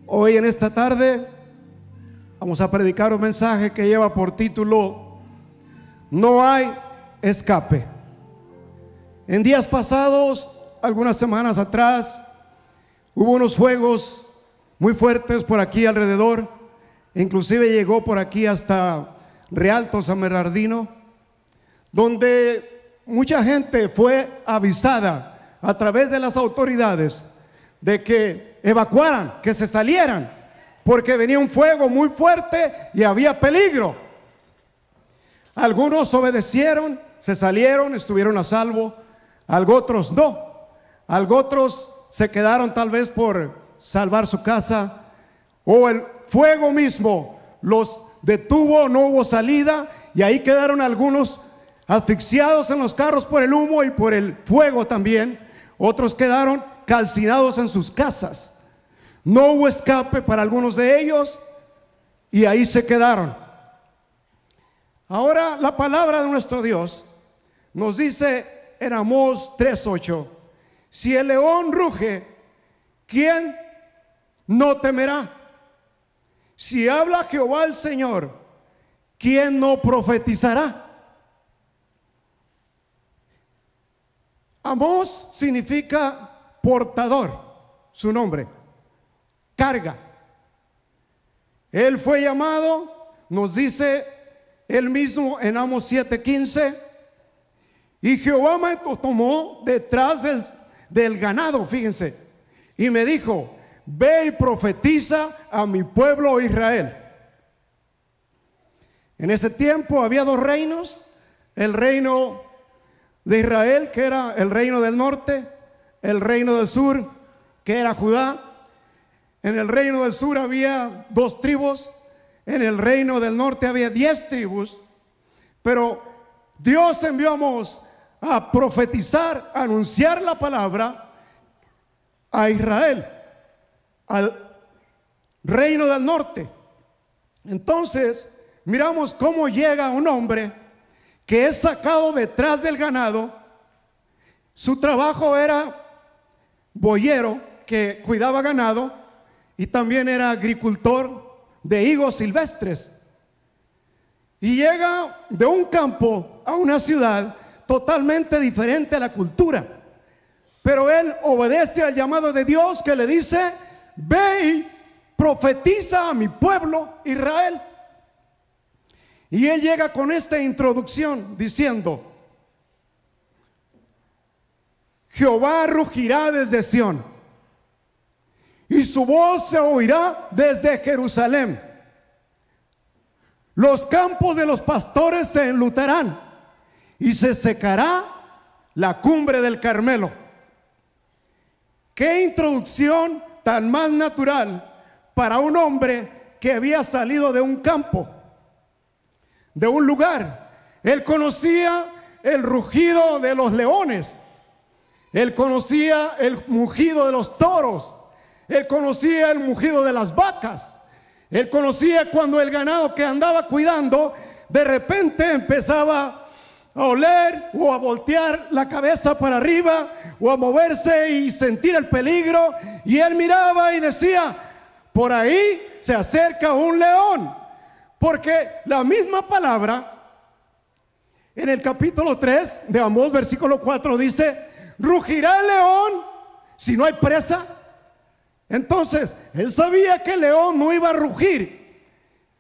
Hoy en esta tarde vamos a predicar un mensaje que lleva por título No hay escape. En días pasados, algunas semanas atrás, hubo unos fuegos muy fuertes por aquí alrededor. Inclusive llegó por aquí hasta Rialto, San Bernardino, donde mucha gente fue avisada a través de las autoridades de que evacuaran, que se salieran, porque venía un fuego muy fuerte y había peligro. Algunos obedecieron, se salieron, estuvieron a salvo. Algo otros no. Algo otros se quedaron tal vez por salvar su casa, o el fuego mismo los detuvo, no hubo salida, y ahí quedaron algunos asfixiados en los carros por el humo y por el fuego también. Otros quedaron calcinados en sus casas. No hubo escape para algunos de ellos y ahí se quedaron. Ahora la palabra de nuestro Dios nos dice en Amós 3:8: si el león ruge, ¿quién no temerá? Si habla Jehová el Señor, ¿quién no profetizará? Amós significa portador, su nombre, carga. Él fue llamado, nos dice él mismo en Amós 7:15, y Jehová me tomó detrás del ganado, fíjense, y me dijo: ve y profetiza a mi pueblo Israel. En ese tiempo había dos reinos: el reino de Israel, que era el reino del norte; el reino del sur, que era Judá. En el reino del sur había 2 tribus, en el reino del norte había 10 tribus. Pero Dios envió a Amós a profetizar, a anunciar la palabra a Israel, al reino del norte. Entonces miramos cómo llega un hombre que es sacado detrás del ganado. Su trabajo era boyero, que cuidaba ganado, y también era agricultor de higos silvestres. Y llega de un campo a una ciudad totalmente diferente a la cultura, pero él obedece al llamado de Dios, que le dice: ve y profetiza a mi pueblo Israel. Y él llega con esta introducción diciendo: Jehová rugirá desde Sión, y su voz se oirá desde Jerusalén. Los campos de los pastores se enlutarán, y se secará la cumbre del Carmelo. Qué introducción tan más natural para un hombre que había salido de un campo, de un lugar. Él conocía el rugido de los leones, él conocía el mugido de los toros, él conocía el mugido de las vacas, él conocía cuando el ganado que andaba cuidando de repente empezaba a oler o a voltear la cabeza para arriba o a moverse y sentir el peligro, y él miraba y decía: por ahí se acerca un león. Porque la misma palabra en el capítulo 3 de Amós, versículo 4 dice: ¿rugirá el león si no hay presa? Entonces él sabía que el león no iba a rugir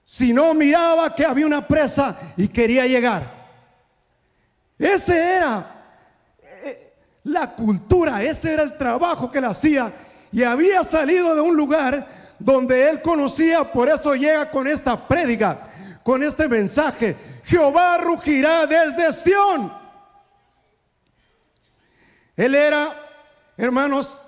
si no miraba que había una presa y quería llegar. Ese era la cultura, ese era el trabajo que él hacía, y había salido de un lugar donde él conocía. Por eso llega con esta prédica, con este mensaje: Jehová rugirá desde Sión. Él era, hermanos,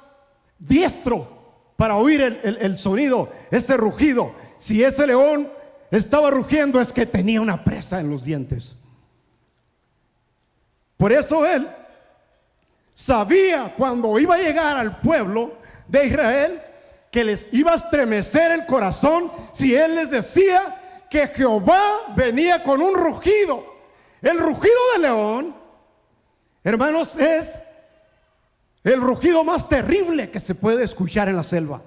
diestro para oír el sonido, ese rugido. Si ese león estaba rugiendo, es que tenía una presa en los dientes. Por eso él sabía cuando iba a llegar al pueblo de Israel que les iba a estremecer el corazón si él les decía que Jehová venía con un rugido. El rugido del león, hermanos, es el rugido más terrible que se puede escuchar en la selva.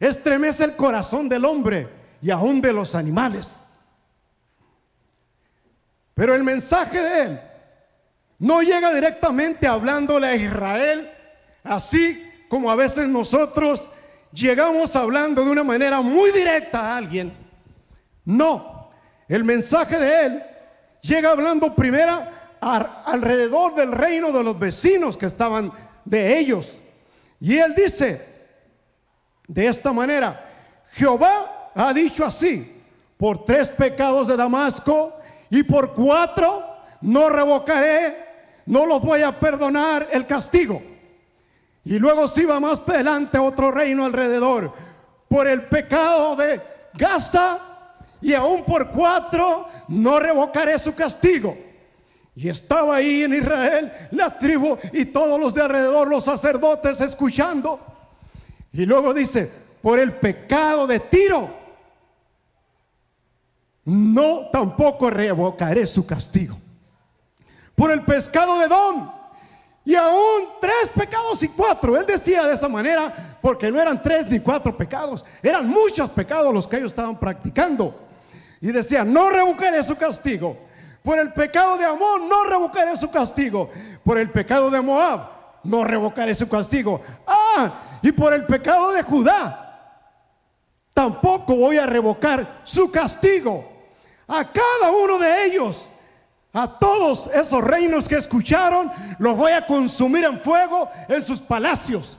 estremece el corazón del hombre y aún de los animales. Pero el mensaje de él no llega directamente hablándole a Israel, así como a veces nosotros llegamos hablando de una manera muy directa a alguien. No, el mensaje de él llega hablando primero alrededor del reino de los vecinos que estaban de ellos. Y él dice de esta manera: Jehová ha dicho así, por 3 pecados de Damasco y por 4 no revocaré, no los voy a perdonar el castigo. Y luego se iba más adelante otro reino alrededor, por el pecado de Gaza, y aún por 4 no revocaré su castigo. Y estaba ahí en Israel la tribu y todos los de alrededor, los sacerdotes, escuchando. Y luego dice: por el pecado de Tiro no tampoco revocaré su castigo. Por el pecado de Edom, y aún 3 pecados y 4. Él decía de esa manera porque no eran 3 ni 4 pecados, eran muchos pecados los que ellos estaban practicando. Y decía: no revocaré su castigo. Por el pecado de Amón no revocaré su castigo. Por el pecado de Moab no revocaré su castigo. Y por el pecado de Judá tampoco voy a revocar su castigo. A cada uno de ellos, a todos esos reinos que escucharon, los voy a consumir en fuego en sus palacios,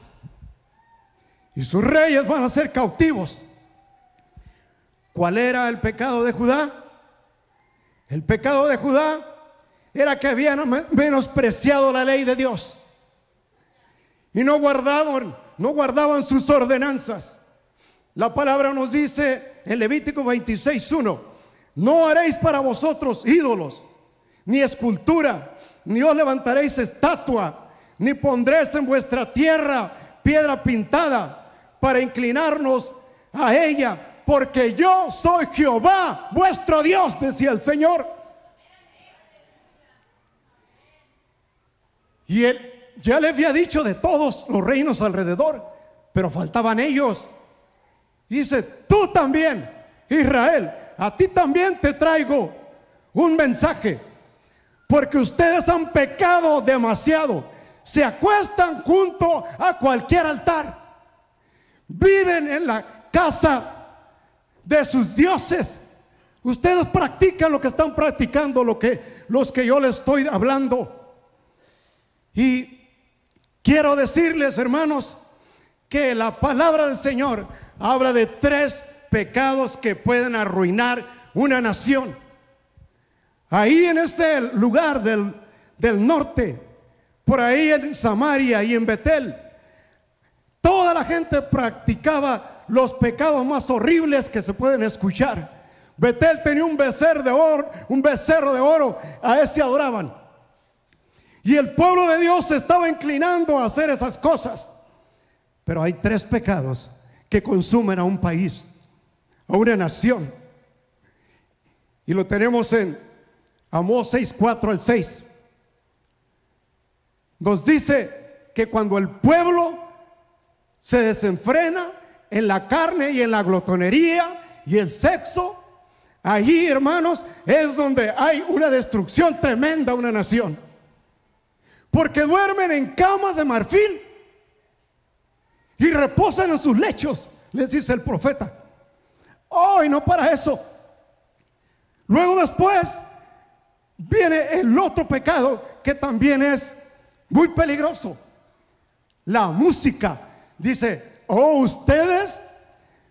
y sus reyes van a ser cautivos. ¿Cuál era el pecado de Judá? El pecado de Judá era que habían menospreciado la ley de Dios y no guardaban sus ordenanzas. La palabra nos dice en Levítico 26:1: no haréis para vosotros ídolos, ni escultura, ni os levantaréis estatua, ni pondréis en vuestra tierra piedra pintada para inclinarnos a ella, porque yo soy Jehová vuestro Dios, decía el Señor. Y él ya le había dicho de todos los reinos alrededor, pero faltaban ellos. Dice: tú también, Israel, a ti también te traigo un mensaje, porque ustedes han pecado demasiado. Se acuestan junto a cualquier altar, viven en la casa de sus dioses. Ustedes practican lo que están practicando, los que yo les estoy hablando. Y quiero decirles, hermanos, que la palabra del Señor habla de 3 pecados que pueden arruinar una nación. Ahí en ese lugar del norte, por ahí en Samaria y en Betel, toda la gente practicaba los pecados más horribles que se pueden escuchar. Betel tenía un becerro de oro, a ese adoraban. Y el pueblo de Dios se estaba inclinando a hacer esas cosas. Pero hay 3 pecados que consumen a un país, a una nación. Y lo tenemos en Amós 6:4-6. Nos dice que cuando el pueblo se desenfrena en la carne y en la glotonería y el sexo, allí, hermanos, es donde hay una destrucción tremenda a una nación. Porque duermen en camas de marfil y reposan en sus lechos, les dice el profeta. Y no para eso. Luego después viene el otro pecado que también es muy peligroso: la música. Dice: ustedes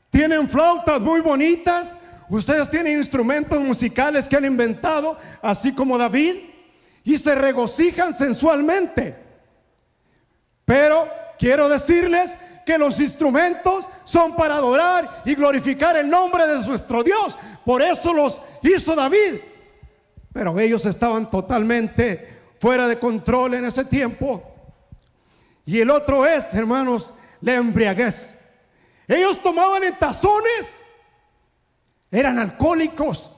tienen flautas muy bonitas, ustedes tienen instrumentos musicales que han inventado, así como David, y se regocijan sensualmente. Pero quiero decirles que los instrumentos son para adorar y glorificar el nombre de nuestro Dios. Por eso los hizo David. Pero ellos estaban totalmente fuera de control en ese tiempo. Y el otro es, hermanos, la embriaguez. Ellos tomaban en tazones, eran alcohólicos.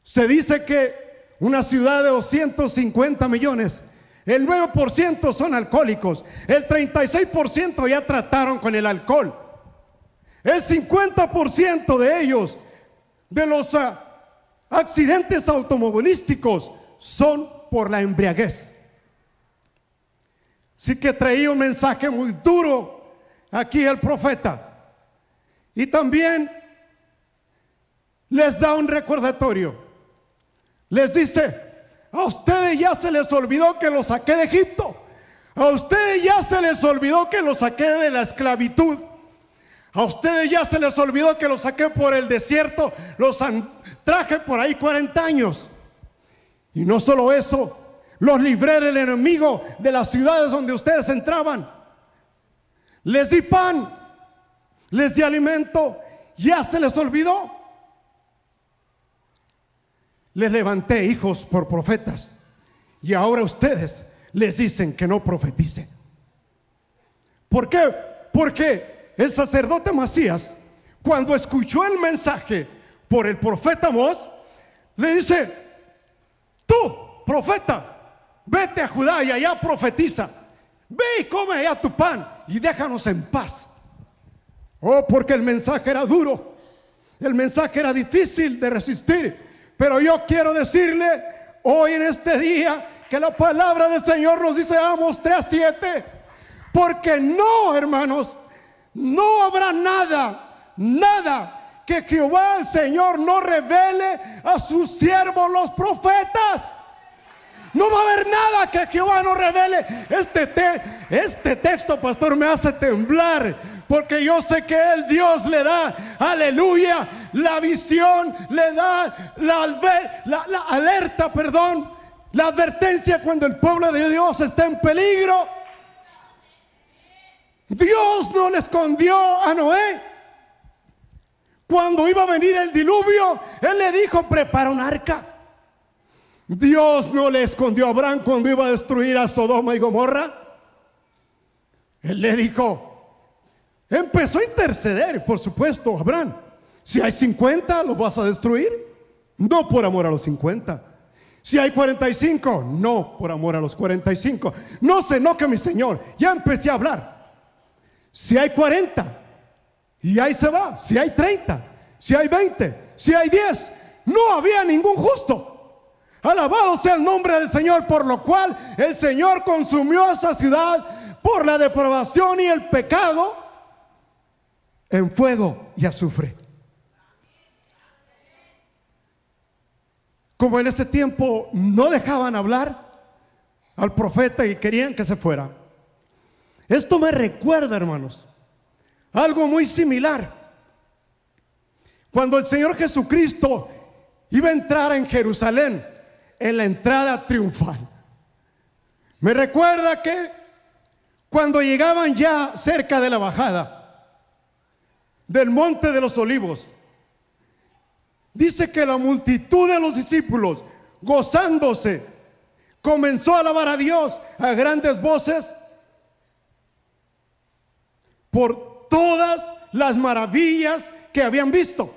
Se dice que una ciudad de 250 millones, el 9% son alcohólicos, el 36% ya trataron con el alcohol. El 50% de ellos, de los accidentes automovilísticos, son por la embriaguez. Así que traía un mensaje muy duro aquí el profeta. Y también les da un recordatorio. Les dice: a ustedes ya se les olvidó que los saqué de Egipto. A ustedes ya se les olvidó que los saqué de la esclavitud. A ustedes ya se les olvidó que los saqué por el desierto. Los traje por ahí 40 años. Y no solo eso, los libré del enemigo de las ciudades donde ustedes entraban. Les di pan, les di alimento. Ya se les olvidó. Les levanté hijos por profetas, y ahora ustedes les dicen que no profeticen. ¿Por qué? Porque el sacerdote Macías, cuando escuchó el mensaje por el profeta Amós, le dice: tú, profeta, vete a Judá y allá profetiza. Ve y come allá tu pan y déjanos en paz. Oh, porque el mensaje era duro, el mensaje era difícil de resistir. Pero yo quiero decirle hoy en este día que la palabra del Señor nos dice, Amós 3:7, porque no, hermanos, no habrá nada que Jehová el Señor no revele a sus siervos los profetas. No va a haber nada que Jehová no revele. Este texto, pastor, me hace temblar, porque yo sé que el Dios le da, aleluya, la visión, le da la alerta, la advertencia cuando el pueblo de Dios está en peligro. Dios no le escondió a Noé. Cuando iba a venir el diluvio, Él le dijo: prepara un arca. Dios no le escondió a Abraham cuando iba a destruir a Sodoma y Gomorra. Él le dijo, empezó a interceder, por supuesto, Abraham: si hay 50, ¿los vas a destruir? No por amor a los 50. Si hay 45, no por amor a los 45. No se enoje mi Señor. Ya empecé a hablar. Si hay 40, y ahí se va. Si hay 30, si hay 20, si hay 10, no había ningún justo. Alabado sea el nombre del Señor, por lo cual el Señor consumió a esa ciudad por la depravación y el pecado en fuego y azufre. Como en ese tiempo no dejaban hablar al profeta y querían que se fuera. Esto me recuerda, hermanos, algo muy similar. Cuando el Señor Jesucristo iba a entrar en Jerusalén, en la entrada triunfal, me recuerda que cuando llegaban ya cerca de la bajada del Monte de los Olivos, dice que la multitud de los discípulos, gozándose, comenzó a alabar a Dios a grandes voces por todas las maravillas que habían visto.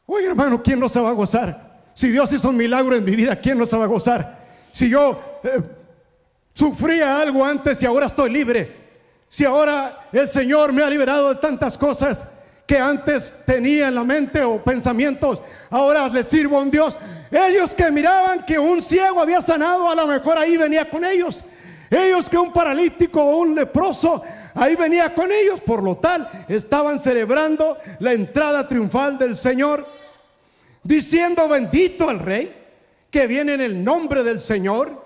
Oye, hermano, ¿quién no se va a gozar? Si Dios hizo un milagro en mi vida, ¿quién no se va a gozar? Si yo sufría algo antes y ahora estoy libre, si ahora el Señor me ha liberado de tantas cosas que antes tenía en la mente o pensamientos, ahora le sirvo a un Dios. Ellos que miraban que un ciego había sanado, a lo mejor ahí venía con ellos. Ellos que un paralítico o un leproso, ahí venía con ellos. Por lo tal, estaban celebrando la entrada triunfal del Señor, diciendo: bendito el Rey que viene en el nombre del Señor,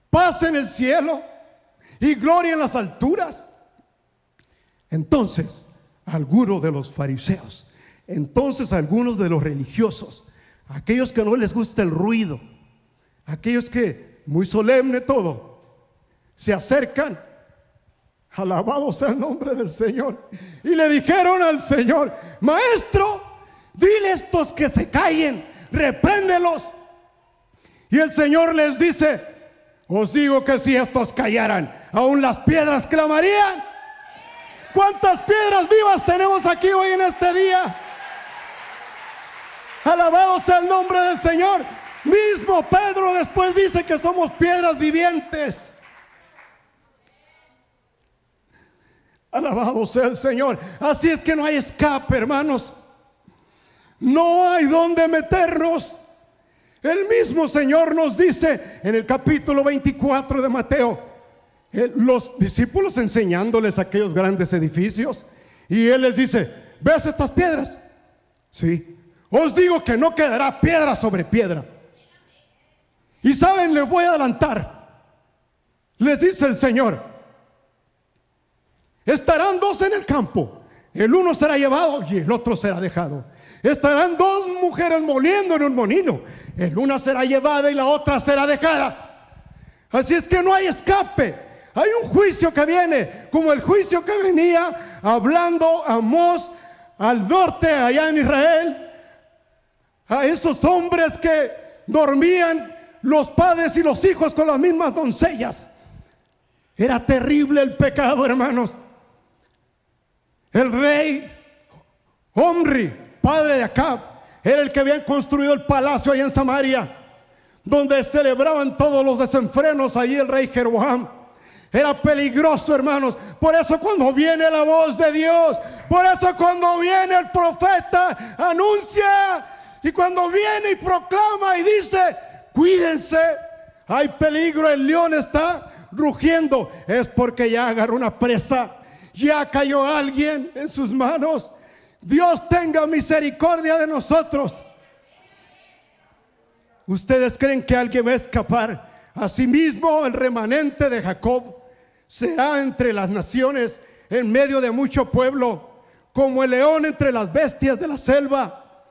paz en el cielo y gloria en las alturas. Entonces algunos de los fariseos, entonces algunos de los religiosos, aquellos que no les gusta el ruido, aquellos que muy solemne todo, se acercan, alabado sea el nombre del Señor, y le dijeron al Señor: maestro, dile a estos que se callen, repréndelos. Y el Señor les dice: os digo que si estos callaran, aún las piedras clamarían. ¿Cuántas piedras vivas tenemos aquí hoy en este día? Alabado sea el nombre del Señor. Mismo Pedro después dice que somos piedras vivientes. Alabado sea el Señor. Así es que no hay escape, hermanos. No hay dónde meternos. El mismo Señor nos dice en el capítulo 24 de Mateo, los discípulos enseñándoles aquellos grandes edificios, y Él les dice: ¿ves estas piedras? Sí. Os digo que no quedará piedra sobre piedra. Y saben, les voy a adelantar. Les dice el Señor: estarán dos en el campo, el uno será llevado y el otro será dejado. Estarán dos mujeres moliendo en un molino, el una será llevada y la otra será dejada. Así es que no hay escape. Hay un juicio que viene, como el juicio que venía hablando Amós al norte, allá en Israel, a esos hombres que dormían los padres y los hijos con las mismas doncellas. Era terrible el pecado, hermanos. El rey Omri, padre de Acab, era el que había construido el palacio allá en Samaria, donde celebraban todos los desenfrenos. Allí el rey Jeroboam. Era peligroso, hermanos. Por eso cuando viene la voz de Dios, por eso cuando viene el profeta, anuncia. Y cuando viene y proclama y dice: cuídense, hay peligro, el león está rugiendo, es porque ya agarró una presa, ya cayó alguien en sus manos. Dios tenga misericordia de nosotros. ¿Ustedes creen que alguien va a escapar? Asimismo, el remanente de Jacob será entre las naciones, en medio de mucho pueblo, como el león entre las bestias de la selva,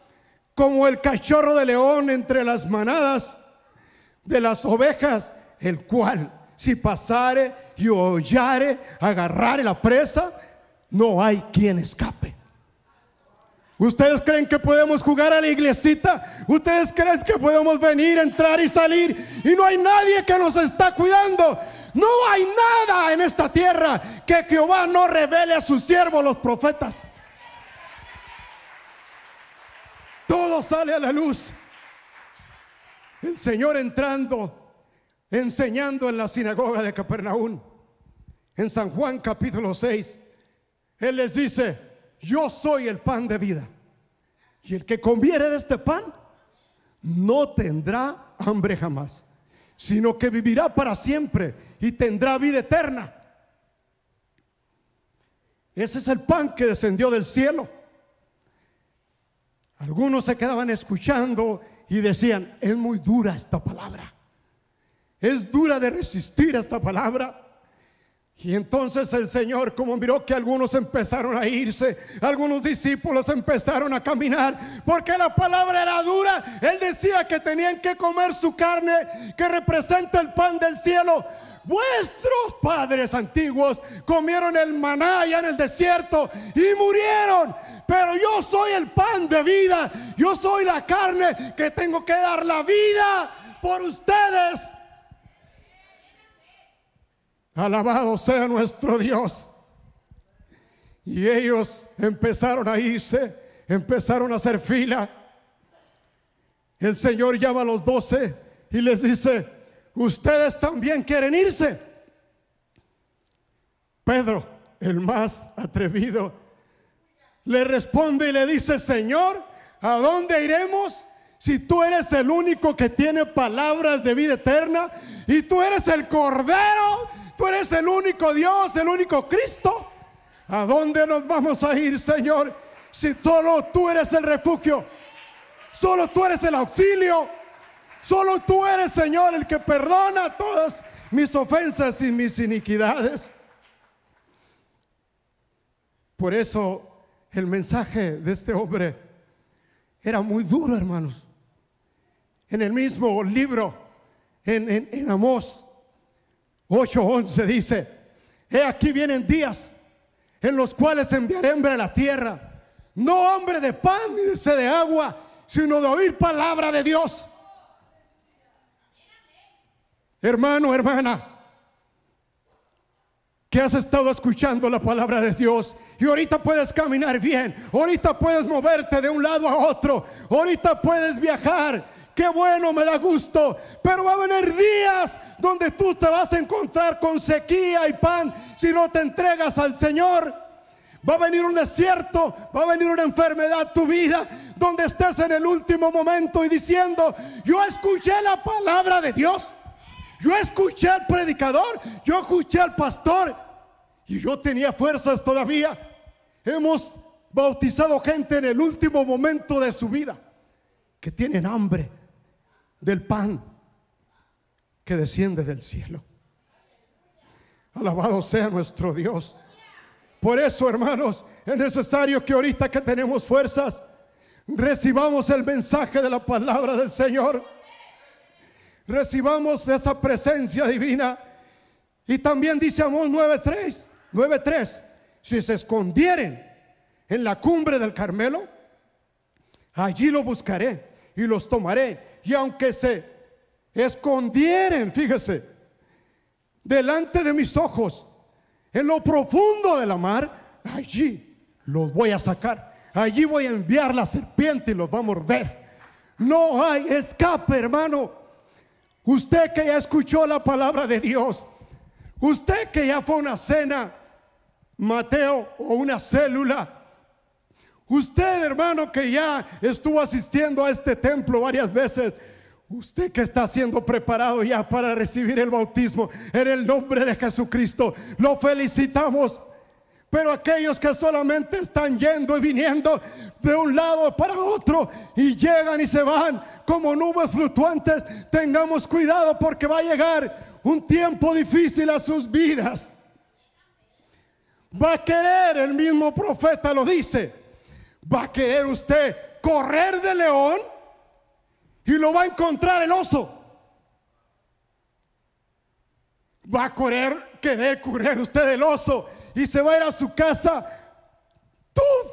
como el cachorro de león entre las manadas de las ovejas, el cual, si pasare y hollare, agarrare la presa, no hay quien escape. ¿Ustedes creen que podemos jugar a la iglesita? ¿Ustedes creen que podemos venir, entrar y salir y no hay nadie que nos está cuidando? No hay nada en esta tierra que Jehová no revele a sus siervos los profetas. Todo sale a la luz. El Señor entrando, enseñando en la sinagoga de Capernaum, en San Juan capítulo 6, Él les dice: yo soy el pan de vida, y el que comiere de este pan no tendrá hambre jamás, sino que vivirá para siempre y tendrá vida eterna. Ese es el pan que descendió del cielo. Algunos se quedaban escuchando y decían: es muy dura esta palabra, es dura de resistir esta palabra. Y entonces el Señor, como miró que algunos empezaron a irse, algunos discípulos empezaron a caminar, porque la palabra era dura, Él decía que tenían que comer su carne, que representa el pan del cielo. Vuestros padres antiguos comieron el maná allá en el desierto y murieron, pero yo soy el pan de vida, yo soy la carne que tengo que dar la vida por ustedes. Alabado sea nuestro Dios. Y ellos empezaron a irse, empezaron a hacer fila. El Señor llama a los 12 y les dice: ¿ustedes también quieren irse? Pedro, el más atrevido, le responde y le dice: Señor, ¿a dónde iremos? Si tú eres el único que tiene palabras de vida eterna, y tú eres el Cordero, tú eres el único Dios, el único Cristo. ¿A dónde nos vamos a ir, Señor? Si solo tú eres el refugio, solo tú eres el auxilio, solo tú eres, Señor, el que perdona todas mis ofensas y mis iniquidades. Por eso el mensaje de este hombre era muy duro, hermanos. En el mismo libro, en Amós 8:11 dice: he aquí vienen días en los cuales enviaré hambre a la tierra, no hambre de pan ni de sed de agua, sino de oír palabra de Dios. Hermano, hermana, que has estado escuchando la palabra de Dios y ahorita puedes caminar bien, ahorita puedes moverte de un lado a otro, ahorita puedes viajar. Qué bueno, me da gusto, pero va a venir días donde tú te vas a encontrar con sequía y pan si no te entregas al Señor. Va a venir un desierto, va a venir una enfermedad a tu vida, donde estés en el último momento y diciendo: yo escuché la palabra de Dios, yo escuché al predicador, yo escuché al pastor y yo tenía fuerzas todavía. Hemos bautizado gente en el último momento de su vida que tienen hambre del pan que desciende del cielo. Alabado sea nuestro Dios. Por eso, hermanos, es necesario que ahorita que tenemos fuerzas, recibamos el mensaje de la palabra del Señor, recibamos esa presencia divina. Y también dice Amós 9:3: si se escondieren en la cumbre del Carmelo, allí lo buscaré y los tomaré. Y aunque se escondieren, fíjese, delante de mis ojos, en lo profundo de la mar, allí los voy a sacar. Allí voy a enviar la serpiente y los va a morder. No hay escape, hermano. Usted que ya escuchó la palabra de Dios, usted que ya fue a una cena, Mateo, o una célula, usted, hermano, que ya estuvo asistiendo a este templo varias veces, usted que está siendo preparado ya para recibir el bautismo en el nombre de Jesucristo, lo felicitamos. Pero aquellos que solamente están yendo y viniendo de un lado para otro y llegan y se van como nubes fluctuantes, tengamos cuidado, porque va a llegar un tiempo difícil a sus vidas. Va a querer, el mismo profeta lo dice, va a querer usted correr de león y lo va a encontrar el oso. Va a querer correr usted del oso y se va a ir a su casa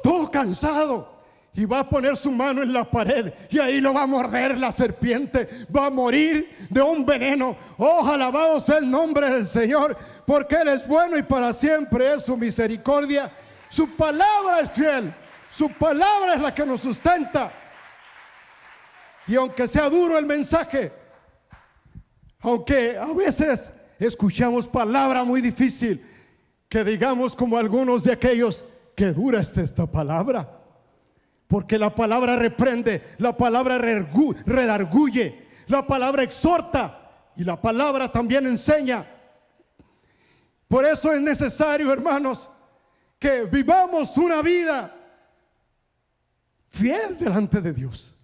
todo cansado, y va a poner su mano en la pared y ahí lo va a morder la serpiente, va a morir de un veneno. Oh, alabado sea el nombre del Señor, porque Él es bueno y para siempre es su misericordia. Su palabra es fiel, su palabra es la que nos sustenta. Y aunque sea duro el mensaje, aunque a veces escuchamos palabra muy difícil, que digamos como algunos de aquellos: que dura es esta palabra. Porque la palabra reprende, la palabra redarguye, la palabra exhorta y la palabra también enseña. Por eso es necesario, hermanos, que vivamos una vida fiel delante de Dios.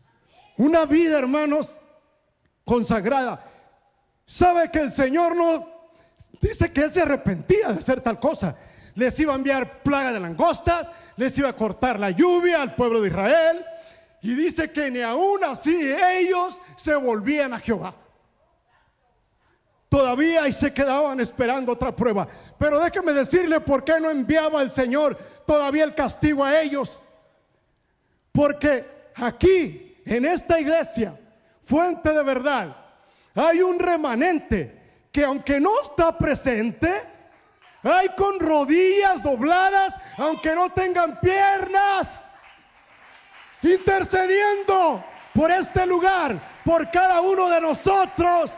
Una vida, hermanos, consagrada. Sabe que el Señor no dice que Él se arrepentía de hacer tal cosa. Les iba a enviar plaga de langostas, les iba a cortar la lluvia al pueblo de Israel, y dice que ni aún así ellos se volvían a Jehová. Todavía y se quedaban esperando otra prueba. Pero déjeme decirle por qué no enviaba el Señor todavía el castigo a ellos. Porque aquí, en esta iglesia, Fuente de Verdad, hay un remanente que, aunque no está presente, hay con rodillas dobladas, aunque no tengan piernas, intercediendo por este lugar, por cada uno de nosotros.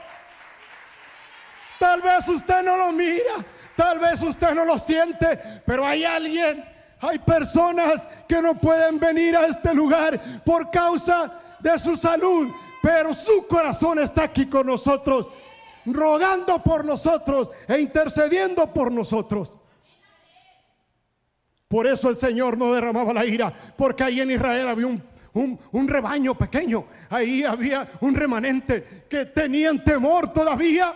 Tal vez usted no lo mira, tal vez usted no lo siente, pero hay alguien, hay personas que no pueden venir a este lugar por causa de su salud, pero su corazón está aquí con nosotros, rogando por nosotros e intercediendo por nosotros. Por eso el Señor no derramaba la ira, porque ahí en Israel había un rebaño pequeño, ahí había un remanente que tenían temor todavía,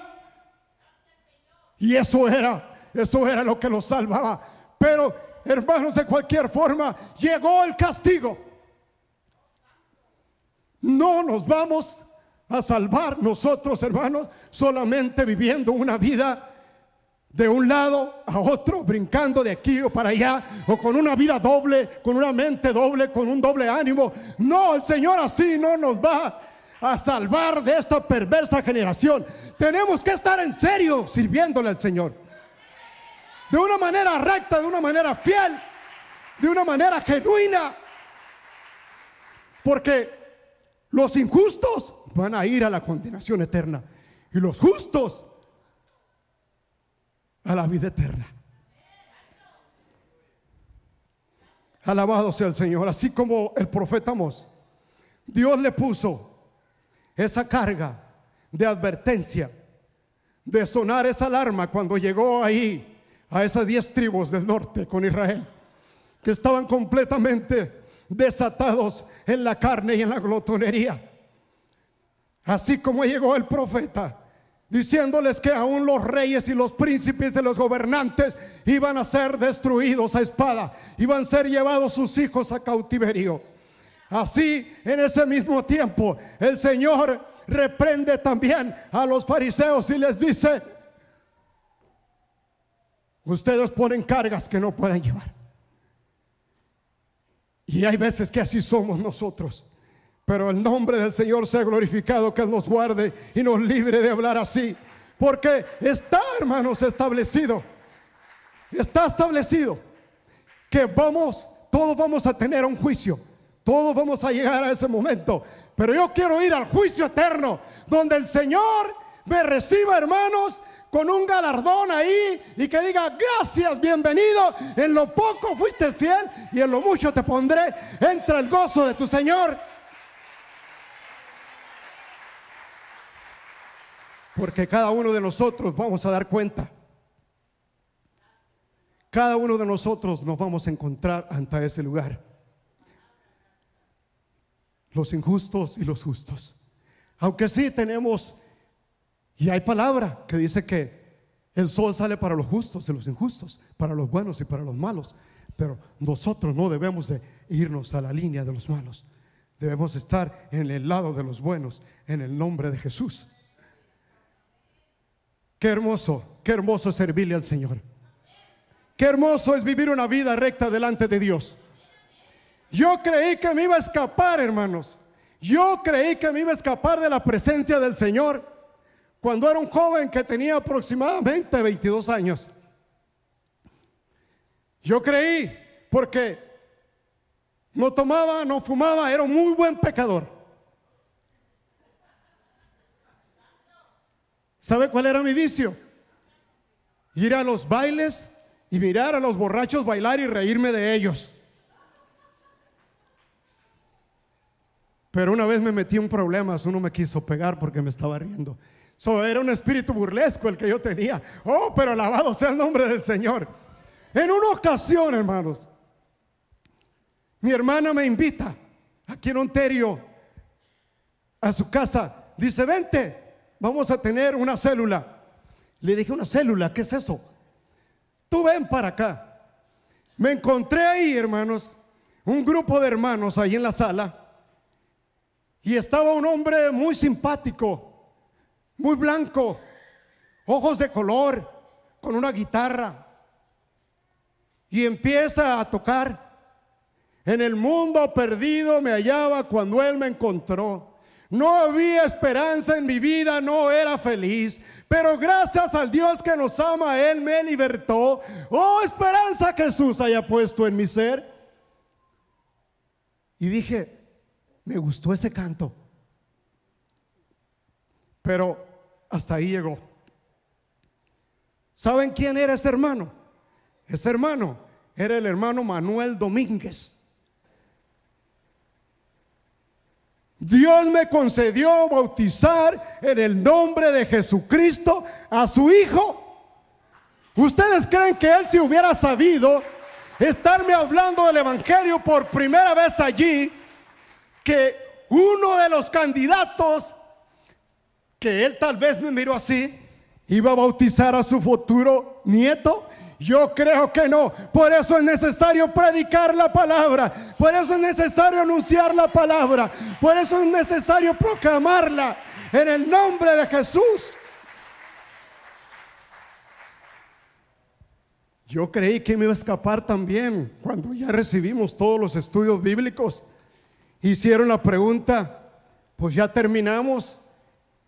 y eso era lo que los salvaba. Pero, hermanos, de cualquier forma llegó el castigo. No nos vamos a salvar nosotros, hermanos, solamente viviendo una vida de un lado a otro, brincando de aquí o para allá, o con una vida doble, con una mente doble, con un doble ánimo. No, el Señor así no nos va a salvar de esta perversa generación. Tenemos que estar en serio sirviéndole al Señor, de una manera recta, de una manera fiel, de una manera genuina, porque los injustos van a ir a la condenación eterna y los justos a la vida eterna. Alabado sea el Señor. Así como el profeta Amós, Dios le puso esa carga de advertencia, de sonar esa alarma cuando llegó ahí a esas 10 tribus del norte con Israel, que estaban completamente desatados en la carne y en la glotonería. Así como llegó el profeta diciéndoles que aún los reyes y los príncipes y los gobernantes iban a ser destruidos a espada, iban a ser llevados sus hijos a cautiverio. Así, en ese mismo tiempo, el Señor reprende también a los fariseos y les dice: ustedes ponen cargas que no pueden llevar. Y hay veces que así somos nosotros. Pero el nombre del Señor sea glorificado, que Él nos guarde y nos libre de hablar así. Porque está, hermanos, establecido. Está establecido que todos vamos a tener un juicio. Todos vamos a llegar a ese momento. Pero yo quiero ir al juicio eterno, donde el Señor me reciba, hermanos, con un galardón ahí, y que diga: gracias, bienvenido, en lo poco fuiste fiel y en lo mucho te pondré, entra el gozo de tu Señor. Porque cada uno de nosotros vamos a dar cuenta. Cada uno de nosotros nos vamos a encontrar ante ese lugar. Los injustos y los justos. Aunque sí tenemos, y hay palabra que dice que el sol sale para los justos y los injustos, para los buenos y para los malos. Pero nosotros no debemos de irnos a la línea de los malos. Debemos estar en el lado de los buenos, en el nombre de Jesús. Qué hermoso es servirle al Señor. Qué hermoso es vivir una vida recta delante de Dios. Yo creí que me iba a escapar, hermanos. Yo creí que me iba a escapar de la presencia del Señor cuando era un joven que tenía aproximadamente 22 años. Yo creí, porque no tomaba, no fumaba, era un muy buen pecador. ¿Sabe cuál era mi vicio? Ir a los bailes y mirar a los borrachos bailar y reírme de ellos. Pero una vez me metí en problemas, uno me quiso pegar porque me estaba riendo. Era un espíritu burlesco el que yo tenía. Oh, pero alabado sea el nombre del Señor. En una ocasión, hermanos, mi hermana me invita aquí en Ontario a su casa. Dice: vente, vamos a tener una célula. Le dije: ¿una célula? ¿Qué es eso? Tú ven para acá. Me encontré ahí, hermanos, un grupo de hermanos ahí en la sala. Y estaba un hombre muy simpático, muy blanco, ojos de color, con una guitarra. Y empieza a tocar. En el mundo perdido me hallaba cuando Él me encontró. No había esperanza en mi vida, no era feliz, pero gracias al Dios que nos ama, Él me libertó. Oh, esperanza que Jesús haya puesto en mi ser. Y dije: me gustó ese canto. Pero hasta ahí llegó. ¿Saben quién era ese hermano? Ese hermano era el hermano Manuel Domínguez. Dios me concedió bautizar en el nombre de Jesucristo a su hijo. ¿Ustedes creen que él, si hubiera sabido estarme hablando del evangelio por primera vez allí, que uno de los candidatos, que él tal vez me miró así, iba a bautizar a su futuro nieto? Yo creo que no. Por eso es necesario predicar la palabra. Por eso es necesario anunciar la palabra. Por eso es necesario proclamarla en el nombre de Jesús. Yo creí que me iba a escapar también cuando ya recibimos todos los estudios bíblicos. Hicieron la pregunta: pues ya terminamos,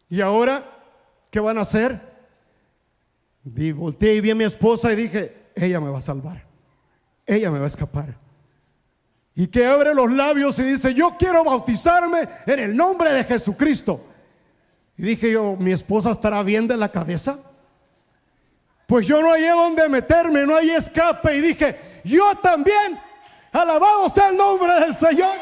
¿y ahora qué van a hacer? Y volteé y vi a mi esposa y dije: ella me va a salvar, ella me va a escapar. Y que abre los labios y dice: yo quiero bautizarme en el nombre de Jesucristo. Y dije yo: ¿mi esposa estará bien de la cabeza? Pues yo no hallé dónde meterme, no hay escape. Y dije: yo también Alabado sea el nombre del Señor.